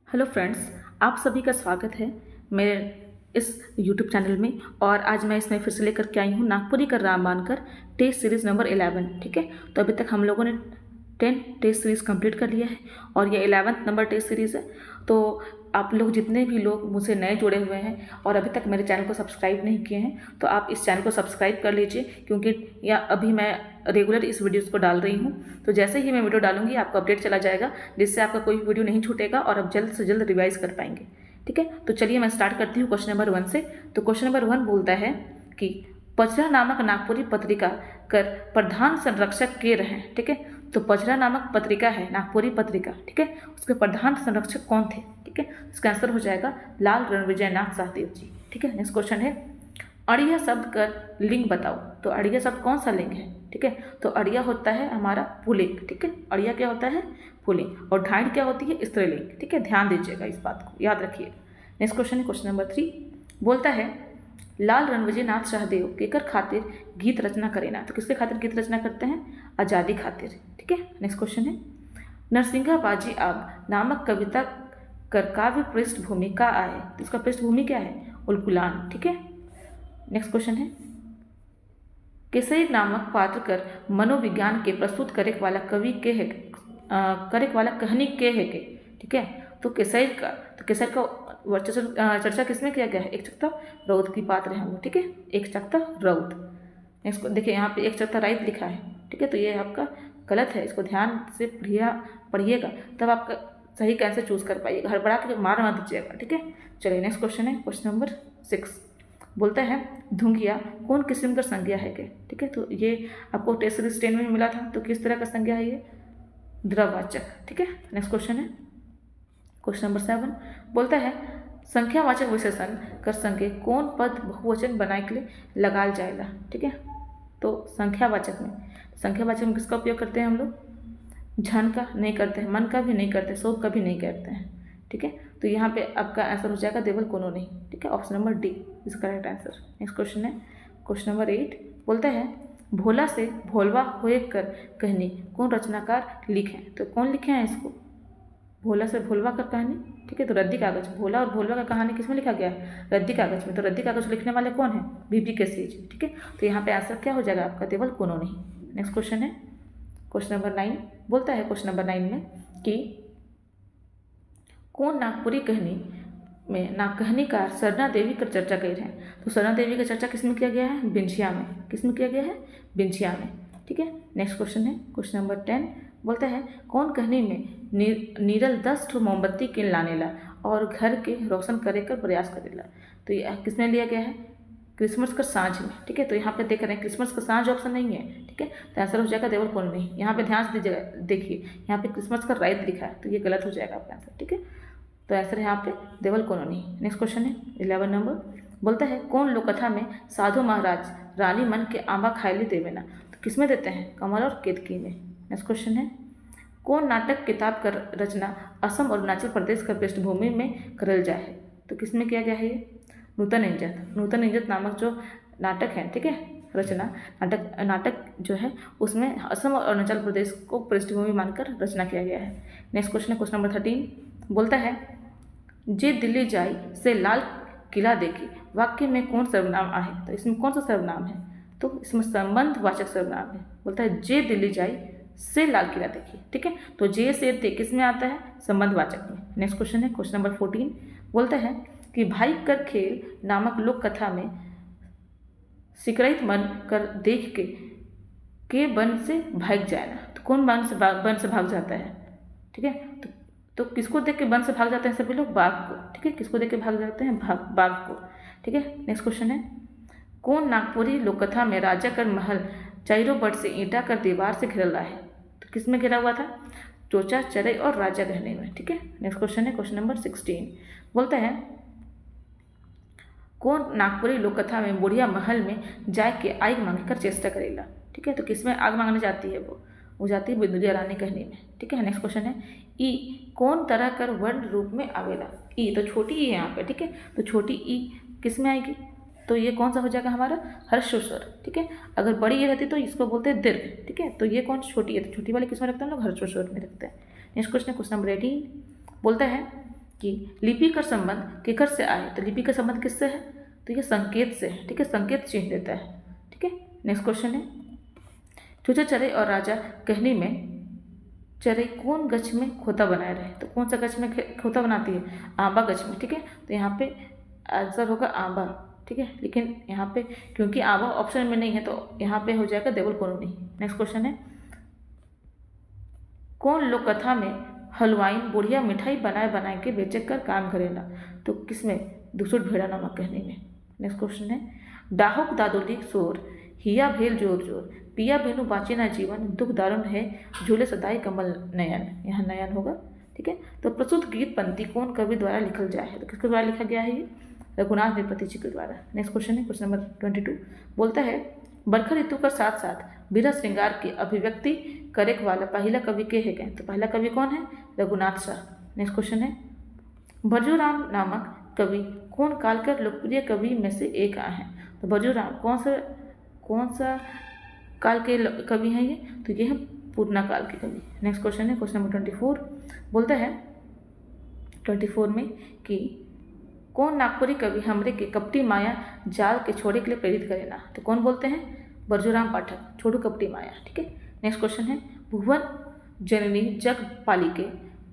Hello friends, आप सभी का स्वागत है मेरे इस यूट्यूब चैनल में। और आज मैं इसमें फिर से लेकर के आई हूँ नागपुरी का Ram Bankar test series number 11। ठीक है, तो अभी तक हम लोगों ने 10 टेस्ट सीरीज़ कंप्लीट कर लिया है और ये 11th नंबर टेस्ट सीरीज़ है। तो आप लोग जितने भी लोग मुझसे नए जुड़े हुए हैं और अभी तक मेरे चैनल को सब्सक्राइब नहीं किए हैं तो आप इस चैनल को सब्सक्राइब कर लीजिए, क्योंकि या अभी मैं रेगुलर इस वीडियोज़ को डाल रही हूँ। तो जैसे ही मैं वीडियो डालूंगी आपको अपडेट चला जाएगा, जिससे आपका कोई वीडियो नहीं छूटेगा और आप जल्द से जल्द रिवाइज कर पाएंगे। ठीक है, तो चलिए मैं स्टार्ट करती हूँ क्वेश्चन नंबर 1 से। तो क्वेश्चन नंबर 1 बोलता है कि पचरा नामक नागपुरी पत्रिका कर प्रधान संरक्षक के रहे। ठीक है, तो पचरा नामक पत्रिका है नागपुरी पत्रिका। ठीक है, उसके प्रधान संरक्षक कौन थे? ठीक है, इसका आंसर हो जाएगा लाल रणविजय नाथ सहदेव जी। ठीक है, नेक्स्ट क्वेश्चन है अड़िया शब्द का लिंग बताओ। तो अड़िया शब्द कौन सा लिंग है? ठीक है, तो अड़िया होता है हमारा पुल्लिंग। ठीक है, अड़िया क्या होता है? पुल्लिंग। और ढांड क्या होती है? स्त्रीलिंग। ठीक है, ध्यान दीजिएगा, इस बात को याद रखिए। नेक्स्ट क्वेश्चन है क्वेश्चन नंबर 3 बोलता है लाल रणविजय नाथ सहदेव केकर खातिर गीत रचना करेना। तो किसके खातिर गीत रचना करते हैं? आज़ादी खातिर। ठीक है, नेक्स्ट क्वेश्चन है नरसिंहा बाजी आब नामक कविता कर काव्य पृष्ठभूमि का आए। तो इसका पृष्ठभूमि क्या है? उलगुलान। ठीक है, नेक्स्ट क्वेश्चन है केसरी नामक पात्र कर मनोविज्ञान के प्रस्तुत करे वाला कवि के है, करे वाला कहनी के है के। ठीक है, तो केसर का वर्चस्व चर्चा किसमें किया गया है? एक चकता रौद की पात्र है वो। ठीक है, एक चकता रौद। नेक्स्ट देखिए, यहाँ पे एक चकता राइत लिखा है। ठीक है, तो ये आपका गलत है, इसको ध्यान से पढ़िएगा तब आपका सही कैसे चूज कर पाइएगा, हड़बड़ा के मार मत दीजिएगा। ठीक है, चलिए नेक्स्ट क्वेश्चन है क्वेश्चन नंबर 6 बोलता है धुंगिया कौन किस्म का संज्ञा है के। ठीक है, तो ये आपको टेस्ट सीरीज 10 में मिला था। तो किस तरह का संज्ञा है ये? द्रववाचक। ठीक है, नेक्स्ट क्वेश्चन है क्वेश्चन नंबर 7 बोलता है संख्यावाचक विशेषण कर संज्ञा कौन पद बहुवचन बनाए के लिए लगाल जाएगा। ठीक है, तो संख्यावाचक में किसका उपयोग करते हैं हम लोग? झन का नहीं करते हैं, मन का भी नहीं करते, शोक का भी नहीं करते हैं। ठीक है, तो यहाँ पे आपका आंसर हो जाएगा देवल कोनो नहीं। ठीक है, option number D is correct answer. Next question है क्वेश्चन नंबर 8 बोलता है भोला से भोलवा होए कर कहनी कौन रचनाकार लिखे। तो कौन लिखे हैं इसको? भोला से भोलवा कर कहानी। ठीक है, तो रद्दी कागज। भोला और भोलवा का कहानी किसमें लिखा गया है? रद्दी कागज में। तो रद्दी कागज लिखने वाले कौन है? बीबी केसरी जी। ठीक है, तो यहाँ पे आंसर क्या हो जाएगा आपका? देवल कोनो नहीं। नेक्स्ट क्वेश्चन है क्वेश्चन नंबर 9 बोलता है क्वेश्चन नंबर 9 में कि कौन नागपुरी कहनी में कहानीकार सरना देवी का चर्चा कर रहे हैं। तो सरना देवी का चर्चा किसमें किया गया है? बिंझिया में। किसमें किया गया है? बिंझिया में। ठीक है, नेक्स्ट क्वेश्चन है क्वेश्चन नंबर 10 बोलता है कौन कहनी में नीरल 10 ठो मोमबत्ती किन लाने ला और घर के रोशन करे कर प्रयास करेला। तो ये किसमें लिया गया है? क्रिसमस का साँझ में। ठीक है, तो यहाँ पे देख रहे हैं क्रिसमस का साँझ ऑप्शन नहीं है। ठीक है, तो आंसर हो जाएगा देवल कोनो नहीं। यहाँ पे ध्यान से दीजिएगा, देखिए यहाँ पे क्रिसमस का राइत लिखा है, तो ये गलत हो जाएगा आपका आंसर। ठीक है, तो आंसर यहाँ पे देवल कोनो नहीं। नेक्स्ट क्वेश्चन है 11 नंबर बोलता है कौन लोककथा में साधु महाराज रानी मन के आंबा खायली देवेना। तो किसमें देते हैं? कमल और केतकी में। नेक्स्ट क्वेश्चन है कौन नाटक किताब का रचना असम और अरुणाचल प्रदेश का पृष्ठभूमि में करल जाए है। तो किसमें किया गया है ये? नूतन इंजत नामक जो नाटक है, ठीक है, रचना नाटक जो है उसमें असम और अरुणाचल प्रदेश को पृष्ठभूमि मानकर रचना किया गया है। नेक्स्ट क्वेश्चन है क्वेश्चन नंबर 13 बोलता है जे दिल्ली जाई से लाल किला देखी वाक्य में कौन सर्वनाम आहे। तो इसमें कौन सा सर्वनाम है? तो इसमें संबंधवाचक सर्वनाम है। बोलता है जे दिल्ली जाई से लाल किला देखी। ठीक है, तो जे से दे किस में आता है? संबंधवाचक में। नेक्स्ट क्वेश्चन है क्वेश्चन नंबर 14 बोलता है कि भाई कर खेल नामक लोक कथा में सिकरैत मन कर देख के वन से भाग जाएगा। तो कौन वन से भाग जाता है? ठीक है, तो किसको देख के वन से भाग जाते हैं सभी लोग? बाघ को। ठीक है, किसको देख के भाग जाते हैं? बाघ को। ठीक है, नेक्स्ट क्वेश्चन है कौन नागपुरी लोककथा में राजा कर महल चारों बट से ईंटा कर दीवार से घिरा है। तो किस में घिरा हुआ था? चोचा चरई और राजा गहने में। ठीक है, नेक्स्ट क्वेश्चन है क्वेश्चन नंबर 16 बोलता है कौन नागपुरी लोककथा में बुढ़िया महल में जाके आग मांगे कर चेष्टा करेला। ठीक है, तो किसमें आग मांगने जाती है? वो जाती है बिंदुलिया रानी कहने में। ठीक है, नेक्स्ट क्वेश्चन है ई कौन तरह कर वर्ण रूप में आवेला। ई तो छोटी ई है यहाँ पे। ठीक है, तो छोटी ई किस में आएगी? तो ये कौन सा हो जाएगा हमारा? हर्षोस्वर। ठीक है, अगर बड़ी ये रहती तो इसको बोलते हैं दीर्घ। ठीक है, तो ये कौन छोटी है? तो छोटी वाली किस में रखते हैं हम लोग? हर्षोस्वर में रखते हैं। नेक्स्ट क्वेश्चन है क्वेश्चन नंबर 18 बोलता है कि लिपि का संबंध केकर से आए, तो लिपि का संबंध किससे है, तो ये संकेत से है, ठीक है, संकेत चिन्ह देता है, ठीक है। नेक्स्ट क्वेश्चन है, चूचा चरे और राजा कहनी में चरे कौन गच में खोता बनाए रहे, तो कौन सा गच में खोता बनाती है, आंबा गच में, ठीक है। तो यहाँ पे आंसर होगा आंबा, ठीक है, लेकिन यहाँ पे क्योंकि आंबा ऑप्शन में नहीं है तो यहाँ पे हो जाएगा देवल कोलोनी। नेक्स्ट क्वेश्चन है, कौन लोक कथा में हलवाइन बुढ़िया मिठाई बनाए बनाए के बेचे कर काम करेला, तो किसमें, दुसुट भेड़ा नमक कहने में। नेक्स्ट क्वेश्चन है, डाहुक दादुली सोर हिया भेल जोर जोर पिया बिनु बाचे ना जीवन दुख दारुण है झूले सदाई कमल नयन, यहाँ नयन होगा, ठीक है। तो प्रस्तुत गीत पंक्ति कौन कवि द्वारा लिखल जाए है, तो किसके द्वारा लिखा गया है, ये रघुनाथ विपति जी के द्वारा। नेक्स्ट क्वेश्चन है, क्वेश्चन नंबर 22 बोलता है, बरखा ऋतु का साथ साथ बीरा श्रृंगार की अभिव्यक्ति करेक वाला पहला कवि के है गए, तो पहला कवि कौन है, रघुनाथ शाह। नेक्स्ट क्वेश्चन है, भरजूराम नामक कवि कौन काल कर लोकप्रिय कवि में से एक आए हैं, तो भरजूराम कौन सा काल के कवि हैं ये, तो ये है पूर्णा काल के कवि। नेक्स्ट क्वेश्चन है, क्वेश्चन नंबर 24 बोलता है 24 में कि कौन नागपुरी कवि हमरे के कपटी माया जाल के छोड़े के लिए प्रेरित करेना, तो कौन बोलते हैं, बरजूराम पाठक, छोड़ू कपटी माया, ठीक है। नेक्स्ट क्वेश्चन है, भुवन जननी जग पालिके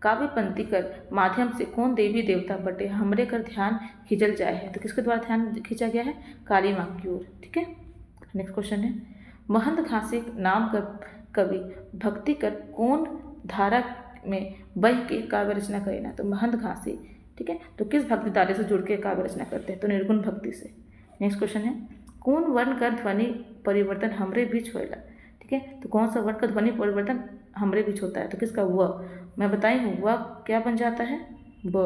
काव्य पंक्ति कर माध्यम से कौन देवी देवता बटे हमरे कर ध्यान खींचल जाए है, तो किसके द्वारा ध्यान खींचा गया है, काली माँ की ओर, ठीक है। नेक्स्ट क्वेश्चन है, महंत घासी नाम कर कवि भक्ति कर कौन धारा में बह के काव्य रचना करेना, तो महंत घासी, ठीक है। तो किस भक्ति धारे से जुड़ के काव्य रचना करते हैं, तो निर्गुण भक्ति से। नेक्स्ट क्वेश्चन है, कौन वर्ण कर ध्वनि परिवर्तन हमरे बीच होएला, ठीक है। तो कौन सा वर्ण का ध्वनि परिवर्तन हमरे बीच होता है, तो किसका, व, मैं बताई हूँ व क्या बन जाता है, ब,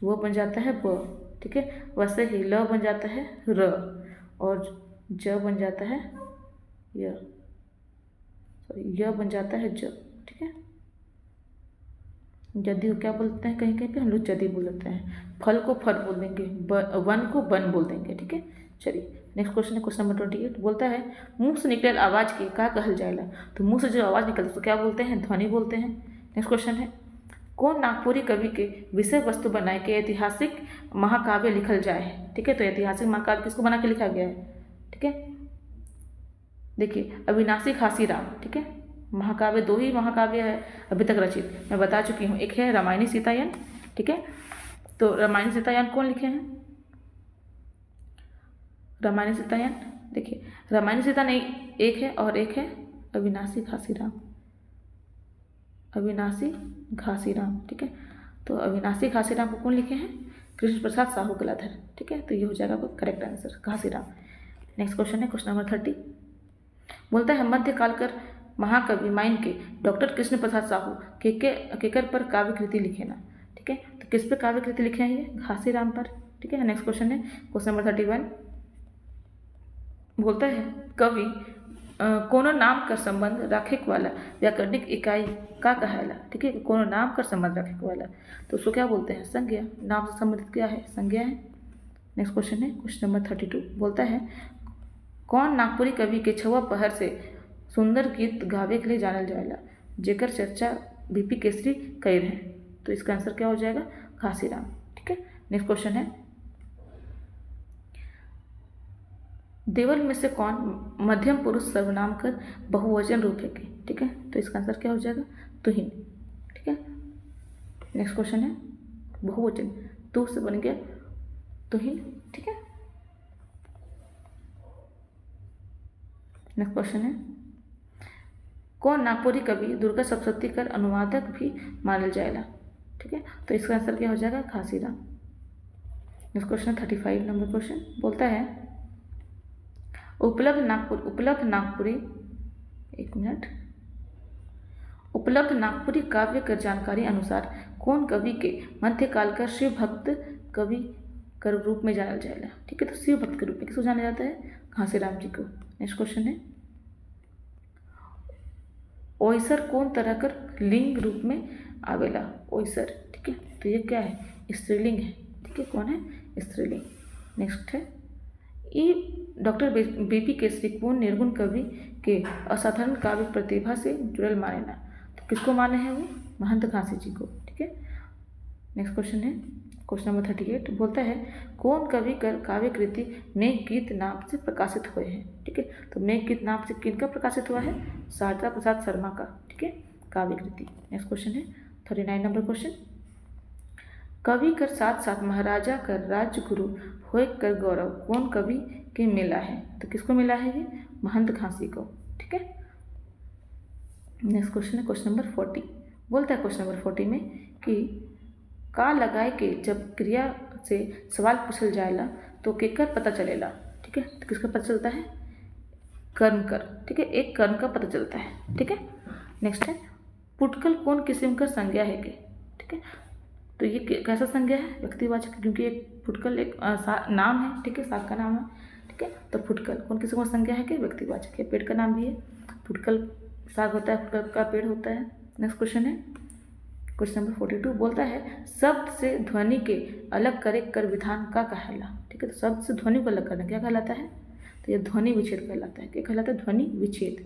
वो बन जाता है ब, ठीक है। वैसे ही ल बन जाता है र और ज बन जाता है य, सॉरी य बन जाता है ज, ठीक है। जदी क्या बोलते हैं, कहीं कहीं पे हम लोग जदी बोलते हैं, फल को फल बोल देंगे, वन को वन बोल देंगे, ठीक है। चलिए नेक्स्ट क्वेश्चन है, क्वेश्चन नंबर 28 बोलता है, मुंह से निकले आवाज़ की का कहल जाएगा, तो मुंह से जो आवाज़ निकलती है तो क्या बोलते हैं, ध्वनि बोलते हैं। नेक्स्ट क्वेश्चन है, कौन नागपुरी कवि के विषय वस्तु बनाए के ऐतिहासिक महाकाव्य लिखल जाए, ठीक है। तो ऐतिहासिक महाकाव्य किसको बना के लिखा गया है, ठीक है। देखिए अविनाशी घासीराम, ठीक है, महाकाव्य 2 ही महाकाव्य है अभी तक रचित, मैं बता चुकी हूँ, एक है रामायणी सीतायन, ठीक है। तो रामायणी सीतायन कौन लिखे हैं, रामायणी सीतायन, देखिए रामायणी सीता नहीं एक है और एक है अविनाशी घासीराम, अविनाशी घासीराम, ठीक है। तो अविनाशी घासीराम को कौन लिखे हैं, कृष्ण प्रसाद साहू कलाधर, ठीक है। तो ये हो जाएगा correct answer, Ghasiram. Next question है, क्वेश्चन नंबर 30 बोलता है, मध्यकाल कर महाकवि माइन के डॉक्टर कृष्ण प्रसाद साहू केकर पर काव्य कृति लिखे ना, ठीक है। तो किस पर काव्य कृति लिखे हैं, ये घासीराम पर, ठीक है। नेक्स्ट क्वेश्चन है, क्वेश्चन नंबर 31 बोलता है, कवि कोनो नाम कर संबंध रखे वाला व्याकरणिक इकाई का कहेला, ठीक है। कोनो नाम कर संबंध रखे वाला, तो उसको क्या बोलते हैं, संज्ञा, नाम से संबंधित क्या है, संज्ञा है। नेक्स्ट क्वेश्चन है, क्वेश्चन नंबर 32 बोलता है, कौन नागपुरी कवि के छवा पहर से सुंदर गीत गावे के लिए जानल जाएला, जेकर चर्चा बीपी केसरी कई रहे, तो इसका आंसर क्या हो जाएगा, घासीराम, ठीक है। नेक्स्ट क्वेश्चन है, देवल में से कौन मध्यम पुरुष सर्वनाम कर बहुवचन रूप है, ठीक है। तो इसका आंसर क्या हो जाएगा, तुहिन, ठीक है। नेक्स्ट क्वेश्चन है, बहुवचन तू से बन गया तुहिन, ठीक है। नेक्स्ट क्वेश्चन है, कौन नागपुरी कवि दुर्गा सप्तशती कर अनुवादक भी मानल जाएगा, ठीक है। तो इसका आंसर क्या हो जाएगा, Ghasiram. Next question 35 number question बोलता है, उपलब्ध नागपुरी काव्य कर जानकारी अनुसार कौन कवि के मध्यकाल का शिव भक्त कवि कर रूप में जाना जाएगा, ठीक है। तो शिव भक्त के रूप में किसको जाना जाता है, घासीराम जी को। नेक्स्ट क्वेश्चन है, ओइसर कौन तरह कर लिंग रूप में आवेला, ओइसर, ठीक है। तो ये क्या है, स्त्रीलिंग है, ठीक है, कौन है, स्त्रीलिंग। नेक्स्ट है, ये डॉक्टर बीपी केसरी कौन निर्गुण कवि के असाधारण काव्य प्रतिभा से जुड़ल माने ना, तो किसको माने हैं वो, महंत घासी जी को, ठीक है। नेक्स्ट क्वेश्चन है क्वेश्चन नंबर 38 बोलता है कौन कवि कर काव्य कृति मेघ गीत नाम से प्रकाशित हुए हैं। ठीक है, तो मेघ गीत नाम से किनका प्रकाशित हुआ है? शारदा प्रसाद शर्मा का। ठीक है, काव्य कृति। नेक्स्ट क्वेश्चन है 39 नंबर क्वेश्चन, कवि कर साथ साथ महाराजा कर राजगुरु होय कर गौरव कौन कवि के मिला है? तो किसको मिला है ये? महंत घासी को। ठीक है, नेक्स्ट क्वेश्चन है क्वेश्चन नंबर 40 बोलता है क्वेश्चन नंबर 40 में कि का लगाए के जब क्रिया से सवाल पूछल जाएला तो केकर पता चलेला। ठीक है, तो किसका पता चलता है? कर्म कर। ठीक है, एक कर्म का पता चलता है। ठीक है, नेक्स्ट है पुटकल कौन किस्म का संज्ञा है के। ठीक है, तो ये कैसा संज्ञा है? व्यक्तिवाचक, क्योंकि एक फुटकल एक नाम है। ठीक है, साग का नाम है। ठीक है, तो फुटकल कौन किस्म का संज्ञा है कि व्यक्तिवाचक है। पेड़ का नाम भी है, फुटकल साग होता है, फुटकल का पेड़ होता है। नेक्स्ट क्वेश्चन है क्वेश्चन नंबर 42 बोलता है शब्द से ध्वनि के अलग करे कर विधान का कहला। ठीक है, तो शब्द से ध्वनि को अलग करना क्या कहलाता है? तो ये ध्वनि विच्छेद कहलाता है। क्या कहलाता है? ध्वनि विच्छेद।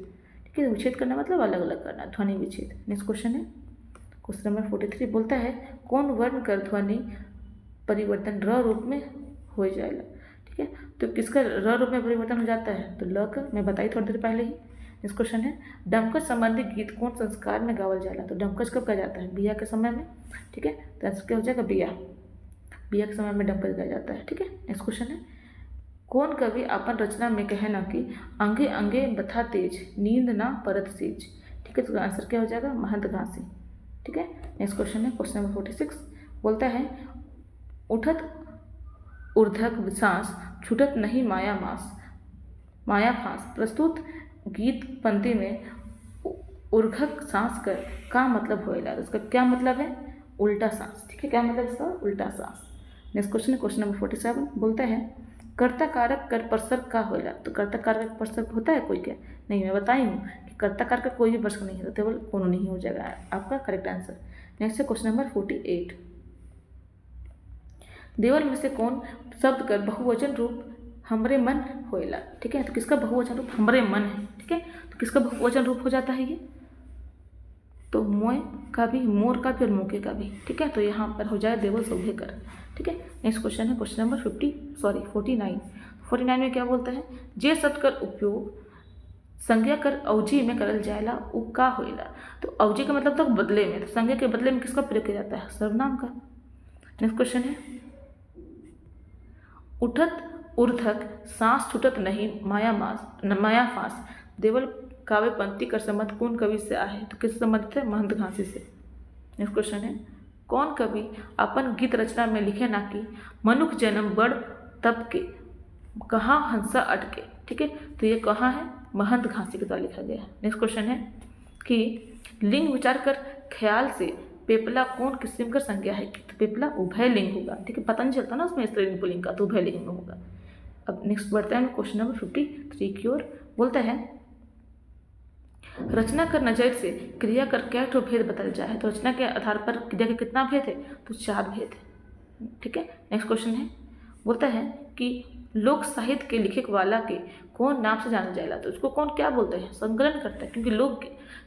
ठीक है, विच्छेद करना मतलब अलग अलग करना, ध्वनि विच्छेद। नेक्स्ट क्वेश्चन है क्वेश्चन नंबर 43 बोलता है कौन वर्ण कर ध्वनि परिवर्तन र रूप में हो जाएगा। ठीक है, तो किसका र रूप में परिवर्तन हो जाता है? तो ल का मैं बताई थोड़ी देर पहले ही। नेक्स्ट क्वेश्चन है डमकच संबंधी गीत कौन संस्कार में गावल जाला। तो डमकच कब गाया जाता है? बिया के समय में। ठीक है, तो आंसर क्या हो जाएगा? बिया। बिया के समय में डमकच गाया जाता है। ठीक है, नेक्स्ट क्वेश्चन है कौन कवि अपन रचना में कहे ना कि अंगे अंगे बथा तेज नींद ना परत सेज। ठीक है, तो आंसर क्या हो जाएगा? महंत घासी। ठीक है, नेक्स्ट क्वेश्चन है क्वेश्चन नंबर 46 बोलता है उठत ऊर्ध्वक सांस छूटत नहीं माया फांस। प्रस्तुत गीत पंक्ति में ऊर्ध्वक सांस कर का मतलब होएगा। तो इसका क्या मतलब है? उल्टा सांस। ठीक है, क्या मतलब इसका? उल्टा सांस। नेक्स्ट क्वेश्चन है क्वेश्चन नंबर 47 बोलता है कर्ता कारक कर परसर्ग का होएगा। तो कर्ता कारक परसर्ग होता है कोई क्या? नहीं, मैं बताई हूँ कि कर्ता कारक का कोई भी परसर्ग नहीं है, तो केवल कोनो नहीं हो जाएगा आपका करेक्ट आंसर। नेक्स्ट है क्वेश्चन नंबर 48 देवल में से कौन शब्द कर बहुवचन रूप हमरे मन होएला। ठीक है, तो किसका बहुवचन रूप हमरे मन है। ठीक है, तो किसका बहुवचन रूप हो जाता है ये? तो मोय का भी, मोर का भी और मोके का भी। ठीक है, तो यहाँ पर हो जाए देवल सौभे कर। ठीक है, नेक्स्ट क्वेश्चन है क्वेश्चन नंबर 49 में क्या बोलता है जे शब्द कर उपयोग संज्ञा कर अवजी में करल जाएला उ का होएला। तो अवजी का मतलब तो बदले में, तो संज्ञा के बदले में किसका प्रयोग किया जाता है? सर्वनाम का। नेक्स्ट क्वेश्चन है उठत ऊर्ध्वक सांस छूटत नहीं माया फांस देवल काव्य पंक्ति कर संबंध कौन कवि से आहे। तो किससे संबंधित है? महंत घासी से। नेक्स्ट क्वेश्चन है कौन कवि अपन गीत रचना में लिखे ना कि मनुख जन्म बड़ तब के कहाँ हंसा अटके। ठीक है, तो ये कहाँ है? महंत घासी के द्वारा लिखा गया है। नेक्स्ट क्वेश्चन है कि लिंग विचार कर ख्याल से पेपला कौन किस्म का संज्ञा है। तो पेपला उभय लिंग होगा। ठीक है, पता नहीं चलता ना उसमें स्त्रीलिंग पुल्लिंग का, तो उभय लिंग में होगा। अब नेक्स्ट बढ़ता है क्वेश्चन नंबर 53 की ओर बोलता है रचना कर नजर से क्रिया कर क्या ठो भेद बदल जाए। तो रचना के आधार पर क्रिया के कितना भेद है? तो 4 भेद है। ठीक है, नेक्स्ट क्वेश्चन है बोलता है कि लोक साहित्य के लिखक वाला के कौन नाम से जाना जाएगा। तो उसको कौन क्या बोलते हैं? संकलन करता है, क्योंकि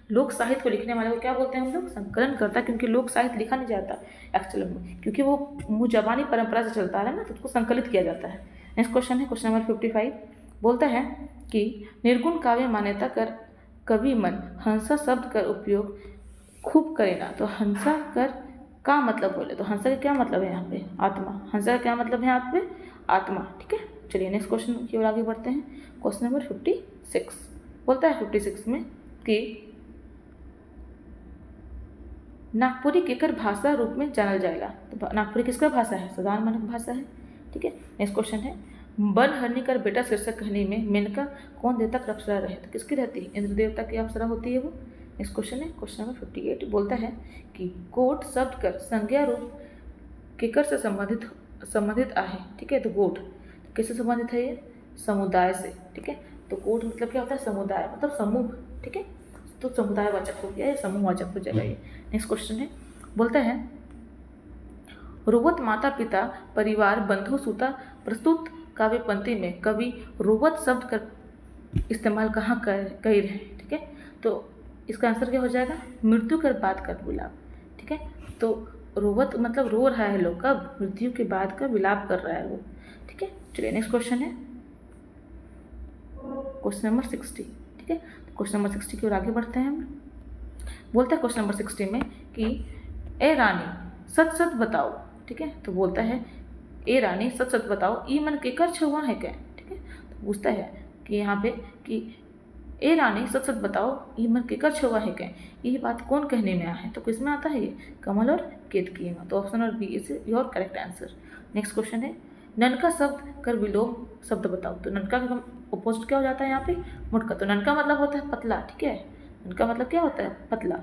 लोक साहित्य को लिखने वाले को क्या बोलते हैं हम लोग? संकलन करता है, क्योंकि लोक साहित्य लिखा नहीं जाता एक्चुअल में, क्योंकि वो मुँह जबानी परंपरा से चलता है ना, तो उसको संकलित किया जाता है। नेक्स्ट क्वेश्चन है क्वेश्चन नंबर 55 बोलता है कि निर्गुण काव्य मान्यता कर कवि मन हंसा शब्द कर उपयोग खूब करेना। तो हंसा कर का मतलब बोले, तो हंसा का क्या मतलब है यहाँ पे? आत्मा। हंसा का क्या मतलब है यहाँ पे? आत्मा। ठीक है, चलिए नेक्स्ट क्वेश्चन की ओर आगे बढ़ते हैं। क्वेश्चन नंबर 56 बोलता है 56 में कि नागपुरी केकर भाषा रूप में जानल जाएगा। तो नागपुरी किसका भाषा है? साधारण मानक भाषा है। ठीक है, नेक्स्ट क्वेश्चन है बन हरनी कर बेटा शीर्षक कहानी में मेनका कौन देवता की अप्सरा रहे। तो किसकी रहती है? इंद्र देवता की अप्सरा होती है वो। नेक्स्ट क्वेश्चन है क्वेश्चन नंबर 58 बोलता है कि गोट शब्द कर संज्ञा रूप केकर से संबंधित आहे। ठीक है, तो गोट किससे संबंधित है? ये समुदाय से। ठीक है, तो गोट मतलब क्या होता है? समुदाय, मतलब समूह। ठीक है, तो समुदायवाचक हो गया या समूहवाचक हो जाएगा ये। नेक्स्ट क्वेश्चन है बोलता है रोवत माता पिता परिवार बंधु सुता प्रस्तुत काव्य पंक्ति में कवि रोवत शब्द का इस्तेमाल कहाँ कर रहे हैं। ठीक है, तो इसका आंसर क्या हो जाएगा? मृत्यु कर बात कर गुलाब। ठीक है, तो रोवत मतलब रो रहा है लोग, कब? मृत्यु के बाद का विलाप कर रहा है वो, ठीक है। चलिए नेक्स्ट क्वेश्चन है क्वेश्चन नंबर 60, ठीक है। तो क्वेश्चन नंबर 60 की ओर आगे बढ़ते हैं हम। बोलता है क्वेश्चन नंबर 60 में कि ए रानी सच सच बताओ, ठीक है। तो बोलता है ए रानी सच सच बताओ, ई मन केकर छुआ है क्या, ठीक है। तो पूछता है कि यहाँ पे कि ए रानी सच सच बताओ, ई मन केकर छुआ है क्या, ये बात कौन कहने में आया है। तो किसमें आता है ये? कमल और केतकी में। तो option number B is your correct answer. Next question है ननका शब्द कर विलोम शब्द बताओ। तो ननका का अपोजिट क्या हो जाता है यहाँ पे? मोटका। तो ननका मतलब होता है पतला, ठीक है। ननका मतलब क्या होता है? पतला,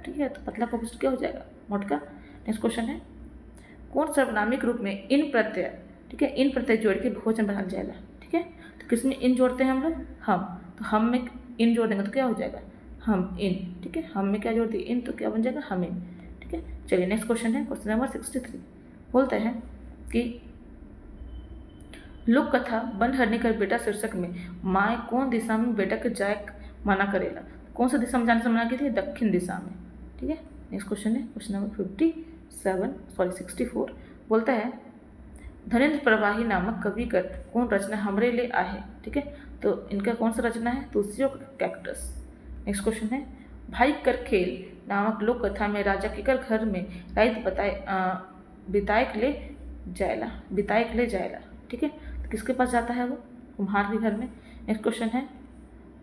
ठीक है। तो पतला का अपोजिट क्या हो जाएगा? मोटका। नेक्स्ट क्वेश्चन है कौन सर्वनामिक रूप में इन प्रत्यय, ठीक है, इन प्रत्यय जोड़ के बहुवचन बनाया जाएगा, ठीक है। तो किसमें इन जोड़ते हैं हम लोग? हम। तो हम में इन जोड़ देंगे तो क्या हो जाएगा? हम इन, ठीक है। हम में क्या जोड़ दिए? इन, तो क्या बन जाएगा? हम इन, ठीक है। चलिए नेक्स्ट क्वेश्चन है क्वेश्चन नंबर 63। बोलते हैं कि लोक कथा बन हरने कर बेटा शीर्षक में माए कौन दिशा में बेटा के जाए मना करेला। कौन सा दिशा में जाने से मना की थी? दक्षिण दिशा में, ठीक है। नेक्स्ट क्वेश्चन है क्वेश्चन नंबर 64। बोलता है धनेन्द्र प्रवाही नामक कवि कर कौन रचना हमरे ले आए, ठीक है। तो इनका कौन सा रचना है? तुलसी और कैक्टस। नेक्स्ट क्वेश्चन है भाई कर खेल नामक लोक कथा में राजा केकर घर में रात बिताए ले जायला, ठीक है। तो किसके पास जाता है वो? कुम्हार के घर में। नेक्स्ट क्वेश्चन है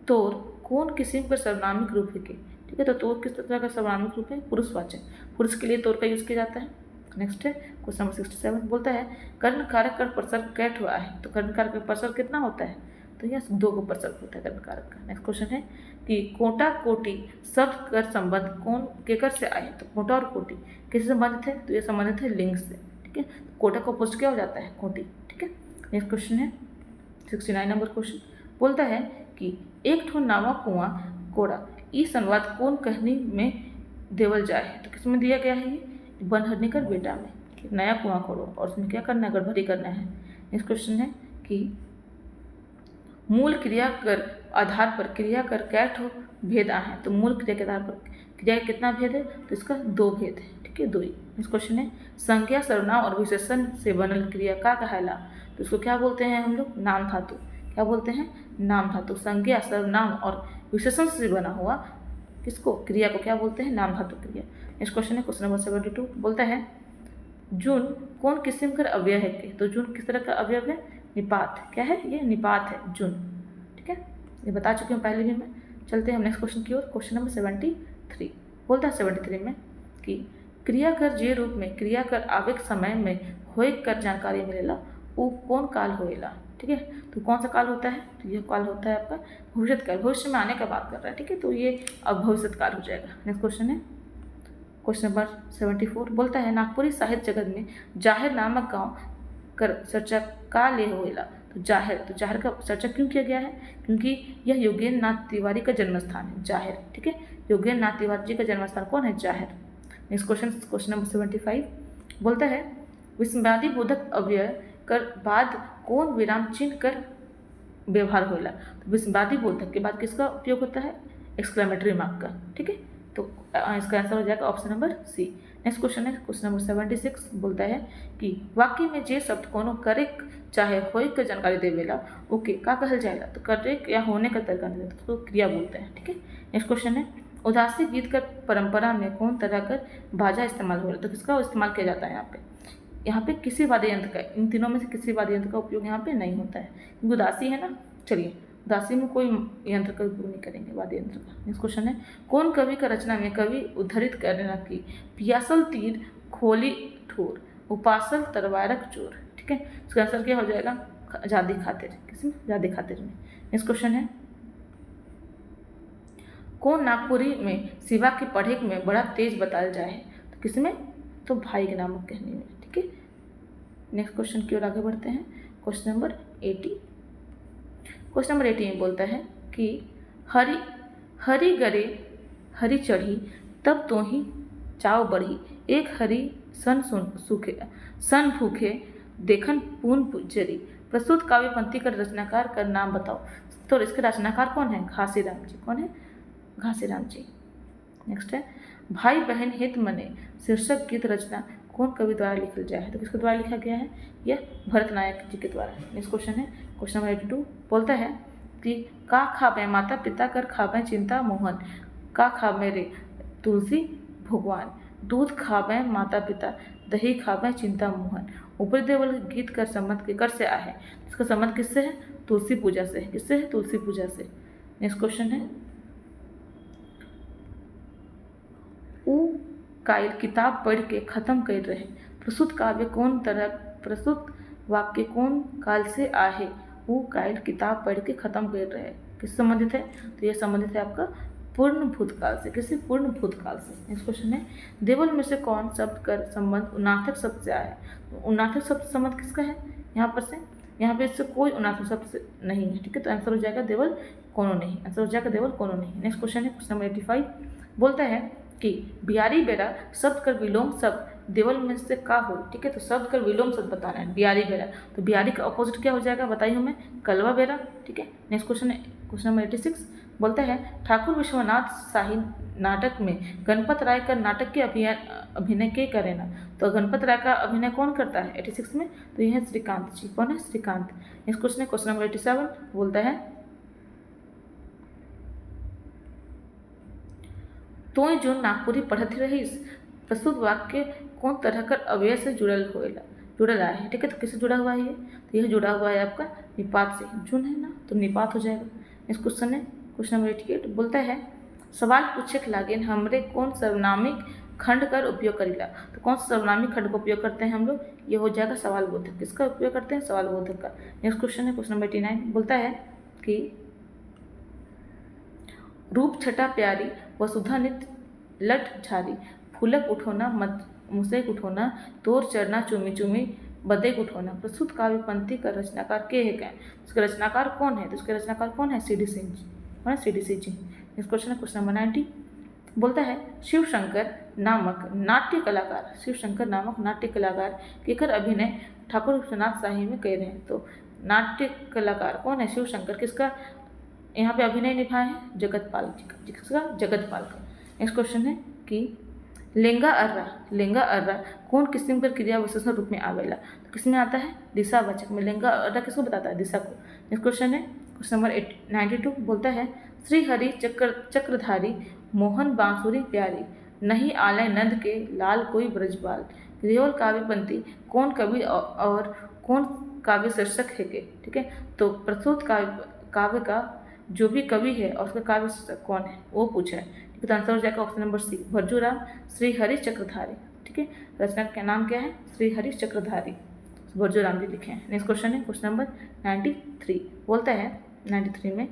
तोर कौन किस्म का सर्वनामिक रूप है के, ठीक है। तो तोर किस तरह का सर्वनामिक रूप है? पुरुषवाचक। पुरुष के लिए तोर का यूज़ किया जाता है। नेक्स्ट है क्वेश्चन नंबर 67। बोलता है कर्ण कारक का प्रसर्ग कैट हुआ है। तो कर्ण कारक का प्रसर्ग कितना होता है? तो यह 2 को प्रसर्ग होता है कर्ण कारक का। नेक्स्ट क्वेश्चन है कि कोटा कोटि शब्द कर संबंध कौन केकर से आए। तो कोटा और कोटि किससे संबंधित है? तो ये संबंधित है लिंग से, ठीक है। कोटा का अपोजिट क्या हो जाता है? कोटि, ठीक है। नेक्स्ट क्वेश्चन है 69 नंबर क्वेश्चन। बोलता है कि एक ठो नावा कुआं कोड़ा ई संवाद कौन कहनी में देवल जाए। तो किसमें दिया गया है? ये बन हरने कर बेटा में, नया कुआं खोड़ो और उसमें क्या करना है? गड़बड़ी करना है। नेक्स्ट क्वेश्चन है कि मूल क्रिया कर आधार पर क्रिया कर कैठ भेद आए। तो मूल क्रिया के आधार पर क्रिया का कितना भेद है? तो इसका 2 भेद है, ठीक है, 2 ही। नेक्स्ट क्वेश्चन है संज्ञा सर्वनाम और विशेषण से बनल क्रिया का कहला। तो इसको क्या बोलते हैं हम लोग? नाम धातु। क्या बोलते हैं? नाम धातु। संज्ञा सर्वनाम और विशेषण से बना हुआ किसको? क्रिया को क्या बोलते हैं? नाम धातु क्रिया। नेक्स्ट क्वेश्चन है क्वेश्चन नंबर 72। बोलता है जून कौन किस्म का अवयव है के। तो जून किस तरह का अवयव है? निपात। क्या है? ये निपात है जून, ठीक है। ये बता चुकी हूँ पहले भी मैं। चलते हैं हम नेक्स्ट क्वेश्चन की ओर। Question number 73। बोलता है 73 में कि क्रिया कर जे रूप में क्रिया कर आवेग समय में होए कर जानकारी मिलेला वो कौन काल होएला, ठीक है। तो कौन सा काल होता है? तो यह काल होता है आपका भविष्य काल। भविष्य में आने का बात कर रहा है, ठीक है। तो ये अब भविष्य काल हो जाएगा। नेक्स्ट क्वेश्चन है क्वेश्चन नंबर 74। बोलता है नागपुरी साहित्य जगत में जाहिर नामक गांव कर चर्चा का ले होएला। तो जाहिर का चर्चा क्यों किया गया है? क्योंकि यह योगेंद्र नाथ तिवारी का जन्म स्थान है, जाहिर, ठीक है। योगेंद्र नाथ तिवारी जी का जन्म स्थान कौन है? जाहिर। Next question number 75। बोलता है विस्मयादि बोधक अव्यय कर बाद कौन विराम चिन्ह कर व्यवहार होएला। तो विस्मयादि बोधक के बाद किसका उपयोग होता है? एक्सक्लेमेटरी मार्क का, ठीक है। तो इसका आंसर हो जाएगा option number C. Next question है क्वेश्चन नंबर 76। बोलता है कि वाक्य में जे शब्द कोनो करेक चाहे होए के जानकारी देवेला ओके का कहल जाएगा। तो करेक या होने का तरीका नहीं देता तो क्रिया बोलते हैं, ठीक है। नेक्स्ट क्वेश्चन है उदासी गीत कर परंपरा में कौन तरह का बाजा इस्तेमाल हो रहा है। तो किसका इस्तेमाल किया जाता है यहाँ पे किसी वाद्य यंत्र का, इन तीनों में से किसी वाद्य यंत्र का उपयोग यहाँ पे नहीं होता है क्योंकि उदासी है ना। चलिए उदासी में कोई यंत्र का उपयोग नहीं करेंगे वाद्य यंत्र का। नेक्स्ट क्वेश्चन है कौन कवि का रचना में कवि उद्धृत करने की पियासल तीर खोली ठोर उपासल तरवारक चोर, ठीक है। इसका आंसर क्या हो जाएगा? आजादी खातिर। किसमें? आजादी खातिर में। नेक्स्ट क्वेश्चन है कौन नागपुरी में शिवा के पढ़े में बड़ा तेज बताया जाए। तो किसमें? तो भाई के नामक कहने में, ठीक है। नेक्स्ट क्वेश्चन की ओर आगे बढ़ते हैं। Question number 80। क्वेश्चन नंबर 80 में बोलता है कि हरी गरे हरी चढ़ी तब तो ही चाव बढ़ी एक हरी सन भूखे देखन पून जरी। प्रस्तुत काव्य पंक्ति का रचनाकार का नाम बताओ। तो इसके रचनाकार कौन है? घासीराम जी। कौन है? घासीराम जी। नेक्स्ट है भाई बहन हित मने शीर्षक गीत रचना कौन कवि द्वारा लिखल जाए है? तो किसके द्वारा लिखा गया है? यह भरत नायक जी के द्वारा। नेक्स्ट क्वेश्चन है क्वेश्चन नंबर 82, बोलता है कि का खाबे माता पिता कर खाबे चिंता मोहन, का खाबे रे तुलसी भगवान, दूध खाबे माता पिता, दही खाबे चिंता मोहन। ऊपरी दिए वाले गीत का संबंध केकर से आ है? इसका संबंध किससे है? तुलसी पूजा से है। किससे है? तुलसी पूजा से। नेक्स्ट क्वेश्चन है ऊ काइल किताब पढ़ के खत्म कर रहे, प्रस्तुत काव्य कौन तरह, प्रस्तुत वाक्य कौन काल से आहे? ऊ काइल किताब पढ़ के खत्म कर रहे, किससे संबंधित है? तो यह संबंधित है आपका पूर्ण भूतकाल से। किससे? पूर्ण भूतकाल से। नेक्स्ट क्वेश्चन है देवल में से कौन शब्द कर संबंध उन्नाथक शब्द से आया है? तो उन्नाथक शब्द संबंध किसका है? यहाँ पर से, यहाँ पे इससे कोई उन्नाथक शब्द से नहीं है। ठीक है, तो आंसर हो जाएगा देवल कोनो नहीं। आंसर हो जाएगा देवल कोनो नहीं। नेक्स्ट क्वेश्चन है क्वेश्चन नंबर 85, बोलता है कि बिहारी बेरा शब्द कर विलोम शब्द देवल में से का हो? ठीक है, तो शब्द कर विलोम शब्द बताना है बिहारी बेरा। तो बिहारी का अपोजिट क्या हो जाएगा बताइए हमें? कलवा बेरा। ठीक है, नेक्स्ट क्वेश्चन है क्वेश्चन नंबर 86, बोलता है ठाकुर विश्वनाथ शाही नाटक में गणपत राय का नाटक के अभिनय के करे ना? तो गणपत राय का अभिनय कौन करता है 86 में? तो यह है श्रीकांत जी। कौन है? श्रीकांत। नेक्स्ट क्वेश्चन है क्वेश्चन नंबर 87, बोलता है तो जो नागपुरी पढ़ती रहीस, प्रस्तुत वाक्य कौन तरह कर अव्यय से जुड़ल आया है? ठीक है, तो किससे जुड़ा हुआ है ये? तो यह जुड़ा हुआ है आपका निपात से। जुन है ना, तो निपात हो जाएगा। नेक्स्ट क्वेश्चन है क्वेश्चन नंबर 88, बोलता है सवाल पूछे के लागे हमरे कौन सर्वनामिक खंड कर उपयोग करीला? तो कौन सा सर्वनामिक खंड का उपयोग करते हैं हम लोग? ये हो जाएगा सवाल बोधक। किसका उपयोग करते हैं? सवाल बोधक का। नेक्स्ट क्वेश्चन है क्वेश्चन नंबर 89, बोलता है कि रूप छटा प्यारी वसुधा नित लट झारी, फूलक उठोना मत मुसेक उठोना, तोर चरना चुमी चुमी बदेक उठोना। प्रस्तुत काव्य पंक्ति का रचनाकार के है? क्या उसके रचनाकार कौन है? तो उसके रचनाकार कौन है? C D Singh ji. कौन है? C D Singh ji. Next question है क्वेश्चन नंबर 90, बोलता है शिवशंकर नामक नाट्य कलाकार केकर अभिनय ठाकुर विश्वनाथ शाही में कह रहे हैं? तो नाट्य कलाकार कौन है? शिवशंकर। किसका यहाँ पे अभिनय निभाए हैं? जगतपाल जी का। जिसका? जगतपाल का। नेक्स्ट क्वेश्चन है कि लेंगा अर्रा कौन किस्म कर क्रिया विशेषण रूप में आवेला? तो किसमें आता है? दिशावाचक में। लेंगा अर्रा किसको बताता है? दिशा को। नेक्स्ट क्वेश्चन है क्वेश्चन नंबर 92, बोलता है श्री हरि चक्रधारी मोहन बांसुरी प्यारी, नहीं आलय नंद के लाल कोई ब्रजबाल। केवल काव्य पंक्ति कौन कवि और कौन काव्य शीर्षक है के? ठीक है, तो प्रस्तुत काव्य का जो भी कवि है और उसका काव्य शीर्षक कौन है वो पूछा है। ठीक है, तो आंसर हो जाएगा option number C, Bhajjuram Shri Hari Chakradhari. ठीक है, रचना का नाम क्या है? श्री हरि चक्रधारी, भज्जूराम जी लिखे हैं। नेक्स्ट क्वेश्चन है क्वेश्चन नंबर 93, बोलता है 93 में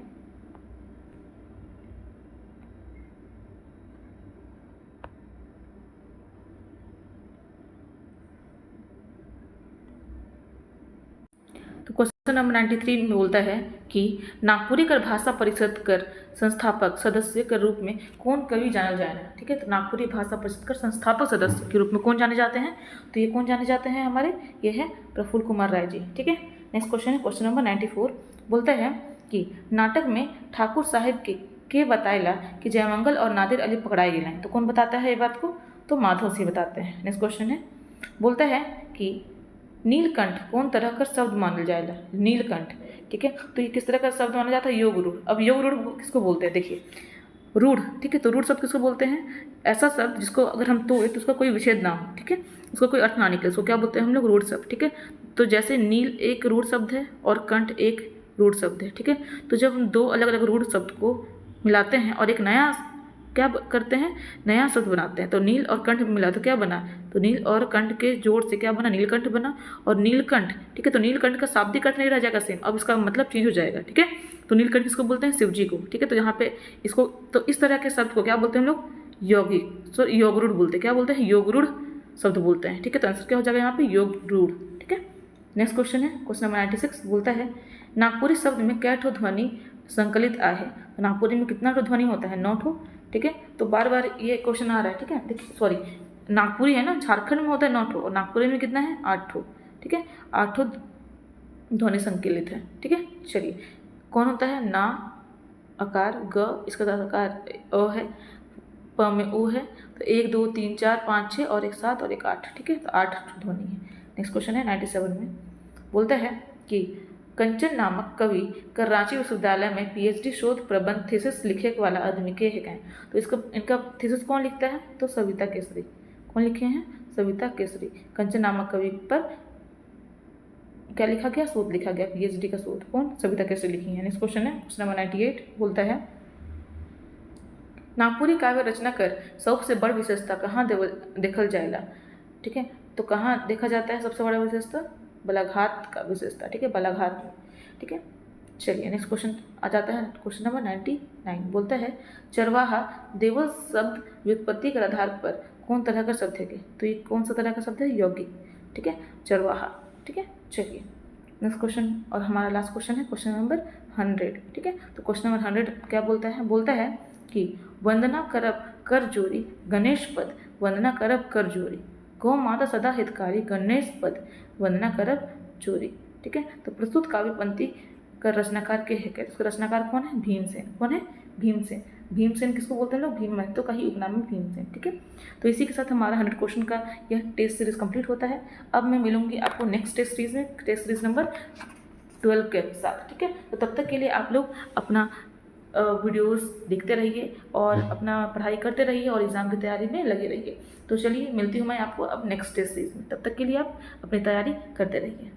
तो क्वेश्चन नंबर 93 में बोलता है कि नागपुरी कर भाषा परिषद कर संस्थापक सदस्य के रूप में कौन कवि जाना जाएगा? ठीक है, तो नागपुरी भाषा परिषद कर संस्थापक सदस्य के रूप में कौन जाने जाते हैं? तो ये कौन जाने जाते हैं हमारे? ये है प्रफुल्ल कुमार राय जी। ठीक है, नेक्स्ट क्वेश्चन है क्वेश्चन नंबर 94, बोलता है कि नाटक में ठाकुर साहेब के बताएला कि जयमंगल और नादिर अली पकड़ाए गए हैं। तो कौन बताता है ये बात को? तो माधव सिंह बताते हैं। नेक्स्ट क्वेश्चन है, बोलता है कि नीलकंठ कौन तरह का शब्द मानल जाएगा? नीलकंठ। ठीक है, तो ये किस तरह का शब्द माना जाता है? योग रूढ़। अब योग रूढ़ किसको बोलते हैं? देखिए रूढ़। ठीक है, तो रूढ़ शब्द किसको बोलते हैं? ऐसा शब्द जिसको अगर हम तोड़े तो उसका कोई विच्छेद ना हो। ठीक है, उसका कोई अर्थ ना निकले, उसको क्या बोलते हैं हम लोग? रूढ़ शब्द। ठीक है, तो जैसे नील एक रूढ़ शब्द है और कंठ एक रूढ़ शब्द है। ठीक है, तो जब हम दो अलग अलग रूढ़ शब्द को मिलाते हैं और एक नया क्या करते हैं? नया शब्द बनाते हैं। तो नील और कंठ मिला तो क्या बना? तो नील और कंठ के जोड़ से क्या बना? नीलकंठ बना। और नीलकंठ, ठीक है, तो नीलकंठ का शाब्दिक अर्थ नहीं रह जाएगा सेम, अब इसका मतलब चेंज हो जाएगा। ठीक है, तो नीलकंठ किसको बोलते हैं? शिव जी को। ठीक है, तो यहाँ पे इसको तो इस तरह के शब्द को क्या बोलते हैं हम लोग? योगी योगरूढ़ बोलते हैं। क्या बोलते हैं? योगरूढ़ शब्द बोलते हैं। ठीक है, तो आंसर क्या हो जाएगा यहाँ पे? योगरूढ़। ठीक है, नेक्स्ट क्वेश्चन है क्वेश्चन नंबर 96, बोलता है नागपुरी शब्द में कै ठो ध्वनि संकलित आए है? तो नागपुरी में कितना ठो ध्वनि होता है? 9 ठो। ठीक है, तो बार बार ये क्वेश्चन आ रहा है। ठीक है, देखिए सॉरी, नागपुरी है ना, झारखंड में होता है 9 ठो और नागपुरी में कितना है? 8 ठो। ठीक है, 8 ठो ध्वनि संकलित है। ठीक है, चलिए कौन होता है? ना आकार ग, इसका आकार अ है, प में उ है, तो 1 2 3 4 5 6 और एक 7 और एक 8, ठीक है, तो 8 ध्वनि है। नेक्स्ट क्वेश्चन है 97 में, बोलता है कि कंचन नामक कवि का रांची विश्वविद्यालय में पीएचडी शोध प्रबंध थीसिस लिखे वाला आदमी के है। तो इनका थीसिस कौन लिखता है? तो सविता केसरी। कौन लिखे हैं? सविता केसरी। कंचन नामक कवि पर क्या लिखा गया? शोध लिखा गया, पीएचडी का शोध। कौन? सविता केसरी लिखी है। नेक्स्ट क्वेश्चन है क्वेश्चन नंबर 98, बोलता है नागपुरी काव्य रचना कर शौक से बड़ विशेषता कहाँ देखल जाएगा? ठीक है, तो कहाँ देखा जाता है सबसे बड़ा विशेषता? बालाघाट का विशेषता, ठीक है, बालाघाट में, ठीक है। चलिए नेक्स्ट क्वेश्चन आ जाता है क्वेश्चन नंबर 99, बोलता है चरवाहा देवल शब्द व्युत्पत्ति के आधार पर कौन तरह का शब्द है? तो ये कौन सा तरह का शब्द है? यौगिक, ठीक है, चरवाहा, ठीक है। चलिए नेक्स्ट क्वेश्चन और हमारा लास्ट क्वेश्चन है क्वेश्चन नंबर 100, ठीक है। तो क्वेश्चन नंबर 100 क्या बोलता है? बोलता है कि वंदना करब कर जोरी गणेश पद, वंदना करब कर जोरी, गौ माता सदा हितकारी गणेश पद, वंदना करब जोरी, ठीक है। तो प्रस्तुत काव्य पंक्ति का रचनाकार के है? इसका रचनाकार कौन है? भीमसेन। कौन है? भीमसेन। भीमसेन किसको बोलते हैं लोग? भीम महतो का ही उपनाम है भीमसेन, ठीक है। तो इसी के साथ हमारा 100 क्वेश्चन का यह टेस्ट सीरीज कंप्लीट होता है। अब मैं मिलूंगी आपको नेक्स्ट टेस्ट सीरीज में, टेस्ट सीरीज नंबर 12 के साथ, ठीक है। तो तब तक के लिए आप लोग अपना वीडियोस देखते रहिए और अपना पढ़ाई करते रहिए और एग्ज़ाम की तैयारी में लगे रहिए। तो चलिए मिलती हूँ मैं आपको अब नेक्स्ट टेस्ट सीरीज में, तब तक के लिए आप अपनी तैयारी करते रहिए।